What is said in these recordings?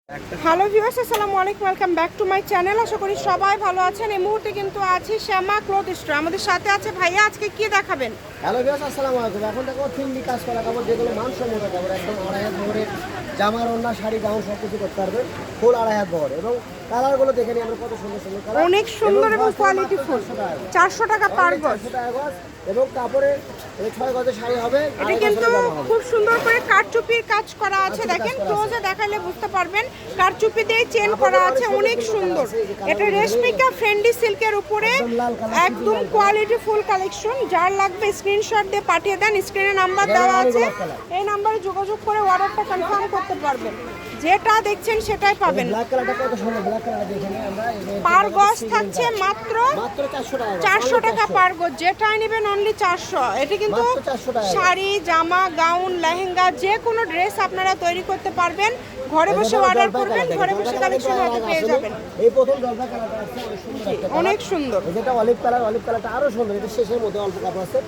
Hello viewers, আসসালামু আলাইকুম, welcome back to my channel. আশা করি সবাই ভালো আছেন। এই মুহূর্তে কিন্তু আছি শ্যামা ক্লথ স্টোর। আমাদের সাথে আছে ভাইয়া। আজকে কি দেখাবেন? হ্যালো ভিউয়ার্স, আসসালামু আলাইকুম। এখন দেখো থিমলি কাজ করা কাপড়, যেগুলো মানসম্মত কাপড়, একদম 2.5 হাত বহরের জামার, ওড়না, শাড়ি, গাউন সব কিছু করতে পারবেন ফুল 2.5 হাত বহর। এবং কালারগুলো দেখে নিই আমরা, কত সুন্দর সুন্দর কালার, অনেক সুন্দর এবং কোয়ালিটি ফুল। 400 টাকা পার গজ। 400 টাকা গজ। এবং কাপড়ের 6 গজের শাড়ি হবে। এটা কিন্তু খুব সুন্দর করে কারচুপির কাজ করা আছে। দেখেন, ক্লোজে দেখালে বুঝতে পারবেন। কারচুপি দিয়ে চেন করা আছে, অনেক সুন্দর। এটা রেশমিকা ফ্রেন্ডি সিল্কের উপরে একদম কোয়ালিটি ফুল কালেকশন। যার লাগবে স্ক্রিনশট দিয়ে পাঠিয়ে দেন। স্ক্রিনে নাম্বার দেওয়া আছে, এই নাম্বারে যোগাযোগ করে অর্ডারটা কনফার্ম করতে পারবেন। যেটা দেখছেন সেটাই পাবেন। ব্ল্যাক কালারটা কত সুন্দর, ব্ল্যাক কালার দেখেন আমরা। পার গজ থাকছে মাত্র 400 টাকা। 400 টাকা পার গজ। যেটাই নেবেন অনলি 400। এটা কিন্তু মাত্র 400 টাকা। শাড়ি, জামা, গাউন, লেহেঙ্গা যে কোনো ড্রেস আপনারা তৈরি করতে পারবেন। ঘরে বসে অর্ডার করবেন, ঘরে বসে কালেকশন হাতে পেয়ে যাবেন। এই প্রথম জলপাই কালারটা আছে, অনেক সুন্দর একটা অনেক সুন্দর। যেটা অলিভ কালার, অলিভ কালারটা আরো সুন্দর। এটা শেষের মধ্যে অল্প কাপড় আছে।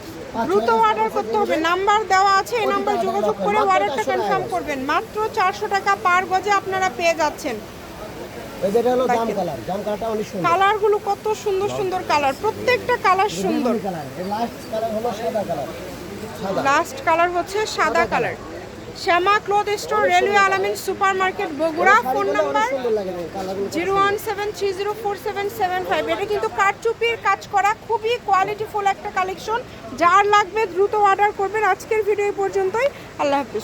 দ্রুত অর্ডার করতে হবে। নাম্বার দেওয়া আছে, এই নাম্বার যোগাযোগ করে অর্ডারটা কনফার্ম করবেন। মাত্র 400 টাকা পার গজে আপনারা পেয়ে যাচ্ছেন। এই যেটা হলো জাম কালার, জাম কালারটা অনেক সুন্দর। কালারগুলো কত সুন্দর সুন্দর কালার, প্রত্যেকটা কালার সুন্দর। কালার এর লাস্ট কালার হলো সাদা কালার। সাদা লাস্ট কালার হচ্ছে সাদা কালার। শ্যামা ক্লথ স্টোর, রেলওয়ে আলামিন super market, Bogura. Phone number সুন্দর লাগে কালারগুলো। 017304775। এটা কিন্তু কারচুপির কাজ করা, খুবই কোয়ালিটিফুল একটা কালেকশন। যার লাগবে দ্রুত অর্ডার করবেন। আজকের ভিডিও এই পর্যন্তই। আল্লাহ হাফিজ।